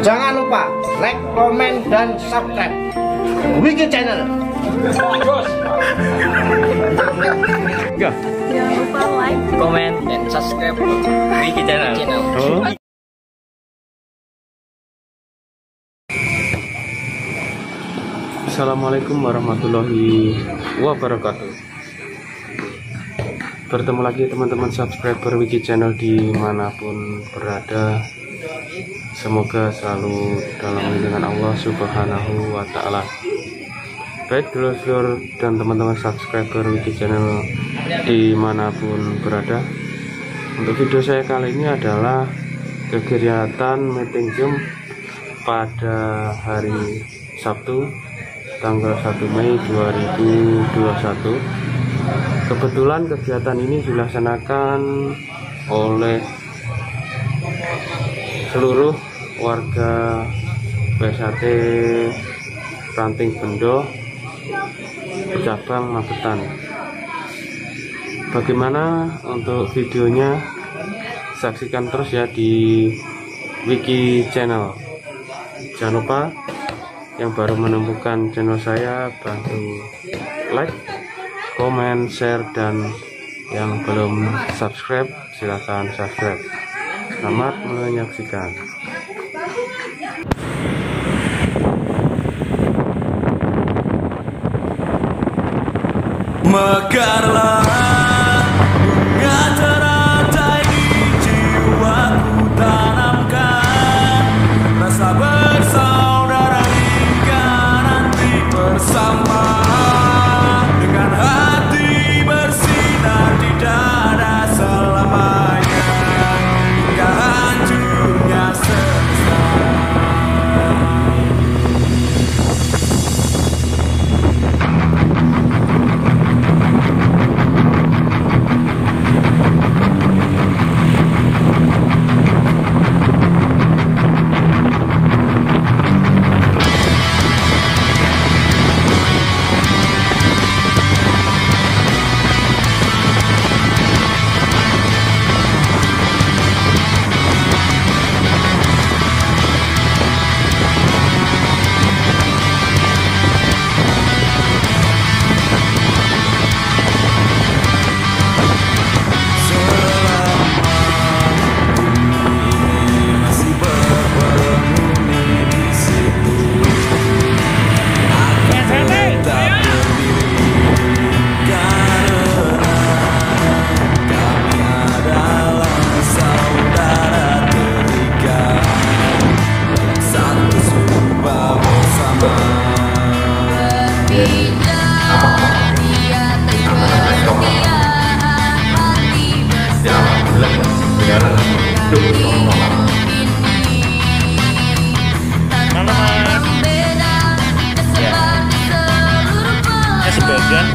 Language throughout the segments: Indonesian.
Jangan lupa like, komen, dan subscribe Wiki Channel. Jangan lupa like, komen, dan subscribe Wiki Channel. Assalamualaikum warahmatullahi wabarakatuh. Bertemu lagi teman-teman subscriber Wiki Channel dimanapun berada. Semoga selalu dalam lindungan Allah Subhanahu wa Ta'ala. Baik dulur-dulur dan teman-teman subscriber Wiki Channel dimanapun berada, untuk video saya kali ini adalah kegiatan meeting Zoom pada hari Sabtu tanggal 1 Mei 2021. Kebetulan kegiatan ini dilaksanakan oleh seluruh warga PSAT Ranting Bendo cabang Magetan. Bagaimana untuk videonya, saksikan terus ya di Wiki Channel. Jangan lupa yang baru menemukan channel saya bantu like, komen, share, dan yang belum subscribe silahkan subscribe. Selamat menyaksikan. Mekarlah bunga teratai di jiwaku, tanamkan rasa bersaudara hingga nanti bersama, dengan hati bersinar di dada selamanya hingga hancurnya semesta. Sebagian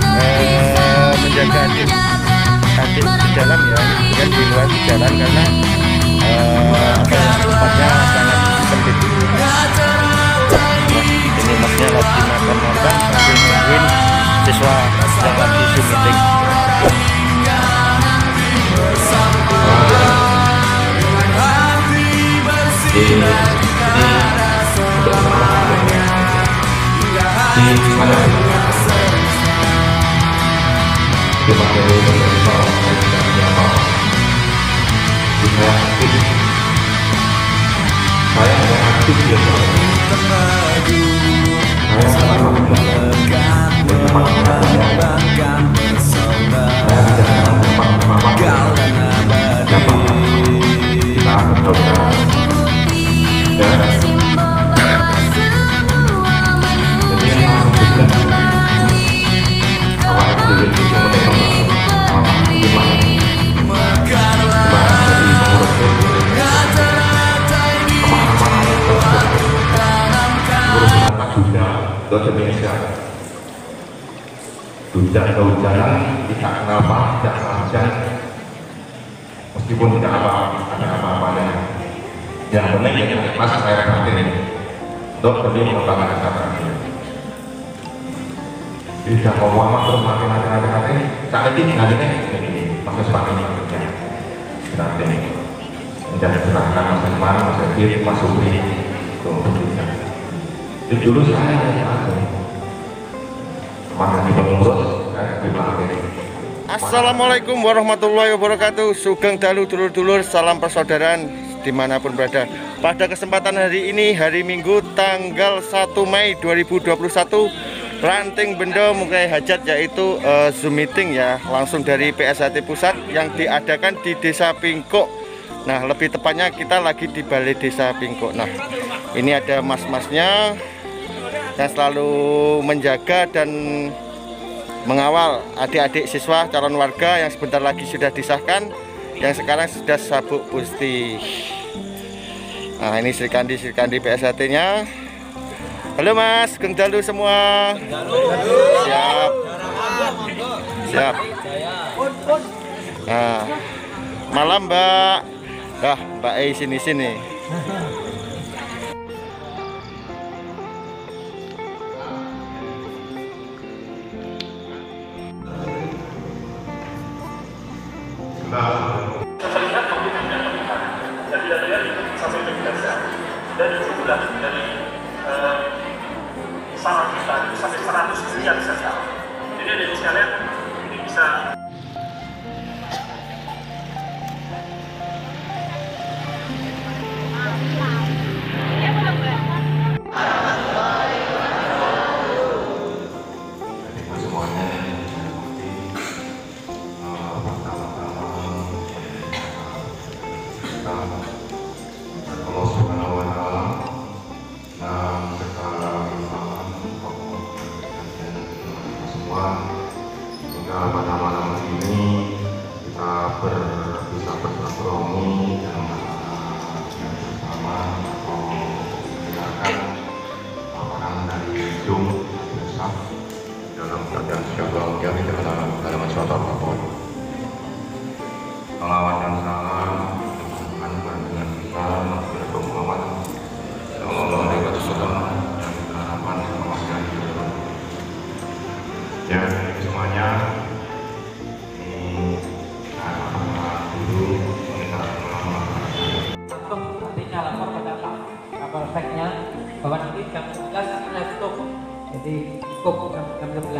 menjaga adik di dalam ya, kemudian di luar di jalan karena tempatnya sangat sempit. Ini masnya lagi makan-makan sambil nungguin siswa yang lagi meeting. atau Indonesia. Hujan kehujanan, tidak kenal pas, tidak kenal hujan, meskipun tidak ada apa-apanya. Yang penting ya mas air batin untuk demi mengembangkan kesehatan. Tidak mau lama terus makin saat ini masuk sepanjang ini berarti menjadi serahkan mas Iman, mas Edith, mas Supri untuk bisa. Itu dulu saya ada mana di pengurus di belakang. Assalamualaikum warahmatullahi wabarakatuh. Sugeng dalu dulur-dulur, salam persaudaraan dimanapun berada. Pada kesempatan hari ini, hari Minggu tanggal 1 Mei 2021, ranting benda mukai hajat, yaitu Zoom meeting ya, langsung dari PSHT Pusat yang diadakan di Desa Pingkuk. Nah, lebih tepatnya kita lagi di Balai Desa Pingkuk. Nah, ini ada mas-masnya yang selalu menjaga dan mengawal adik-adik siswa calon warga yang sebentar lagi sudah disahkan, yang sekarang sudah sabuk putih. Nah, ini Srikandi PSHT nya. Halo Mas, Geng Dalu semua. Siap. Siap. Nah, malam Mbak. Mbak E sini. dari jumlah dari usaha kita itu sampai 100 miliar saja. Jadi dari sekalian ini bisa. Sehingga pada malam ini kita bisa bersilaturahmi dan bersama atau mendengarkan paparan dari Zoom desa dalam keadaan syabal yang dalam suatu apapun. Salawat dan salam dengan kita kepada Muhammad Sallallahu Alaihi Wasallam dan harapan kebahagiaan hidup. Ya, semuanya ini dulu nantinya lapor pada Pak Kapolseknya bahwa nanti jam 11 akan tutup, jadi cukup jam 11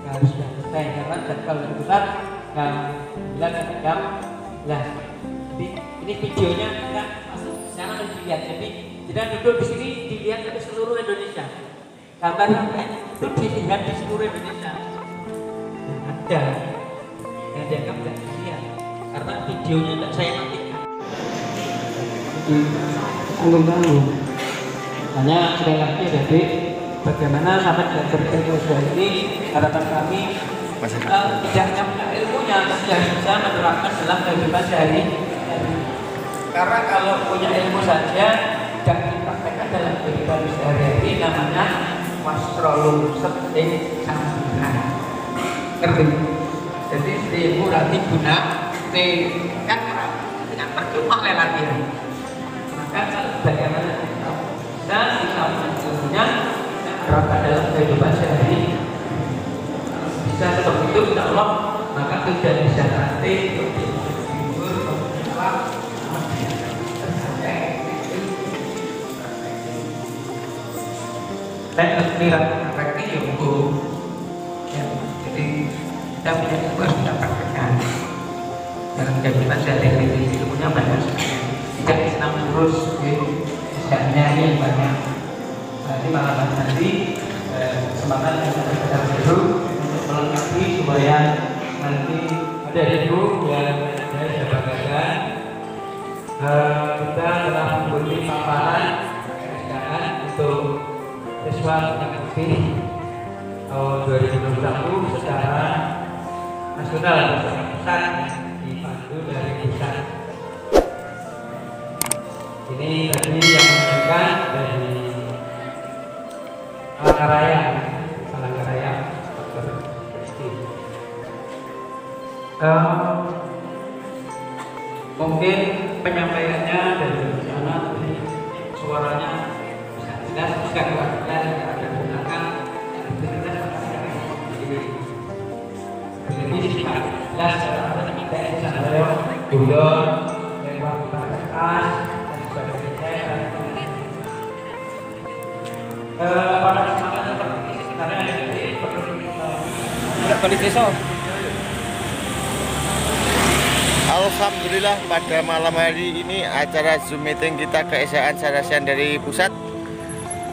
ya, harus sudah selesai karena jadwal berputar jam 9 sampai jam 11. Jadi ini videonya kita jangan dilihat, jadi tidak duduk di sini dilihat ke seluruh Indonesia, gambar itu dilihat di seluruh Indonesia. Ada yang dianggap tidak dilihat karena videonya tidak saya matikan. Tanggung-tanggung. Hanya sekali lagi jadi bagaimana sampai ilmu ini, harapan kami tidak hanya punya ilmunya, tidak bisa menerapkan dalam kehidupan sehari-hari. Karena kalau punya ilmu saja tidak dipraktekkan dalam kehidupan sehari-hari, namanya wastrolum seting samburan. Ngerti? Jadi ilmu nanti guna kan dengan percuma latihan. Maka bagaimana kita bisa ilmunya terapkan dalam kehidupan sehari, bisa seperti itu insya Allah, maka tidak bisa nanti saya lihat prakteknya ya hukum ya, jadi kita punya ilmu harus kita praktekkan dalam kehidupan sehari-hari. Ilmunya banyak sekali, tidak senang terus misalnya ini banyak. Nah, ini malam nanti semangat yang kita baru untuk melengkapi supaya nanti ada ibu yang saya banggakan kita telah membuat paparan untuk siswa yang tahun 2021 secara nasional bersama pusat dipandu dari pusat. Ini tadi yang menunjukkan dari Palangkaraya, mungkin penyampaiannya dari sana suaranya bisa jelas, jika tidak jelas ada gunakan jadi jelas saya dulur lewat PKS dan sebagainya. Pada kesempatan seperti ini sebenarnya tidak balik besok. Alhamdulillah pada malam hari ini acara Zoom meeting kita ke-SA Sarasian dari pusat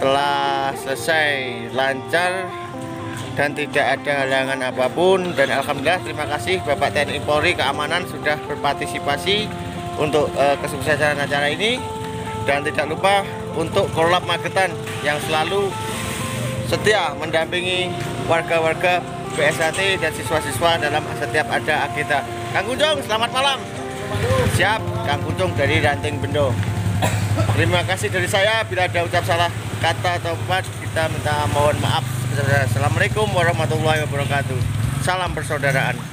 telah selesai lancar dan tidak ada halangan apapun, dan alhamdulillah terima kasih Bapak TNI Polri Keamanan sudah berpartisipasi untuk kesuksesan acara ini, dan tidak lupa untuk Korlap Magetan yang selalu setia mendampingi warga-warga BSAT dan siswa-siswa dalam setiap ada agenda. Kang Kunjung, selamat malam. Siap, Kang Kunjung dari Ranting Bendo. Terima kasih dari saya, bila ada ucap salah kata atau buat, kita minta mohon maaf. Assalamualaikum warahmatullahi wabarakatuh. Salam persaudaraan.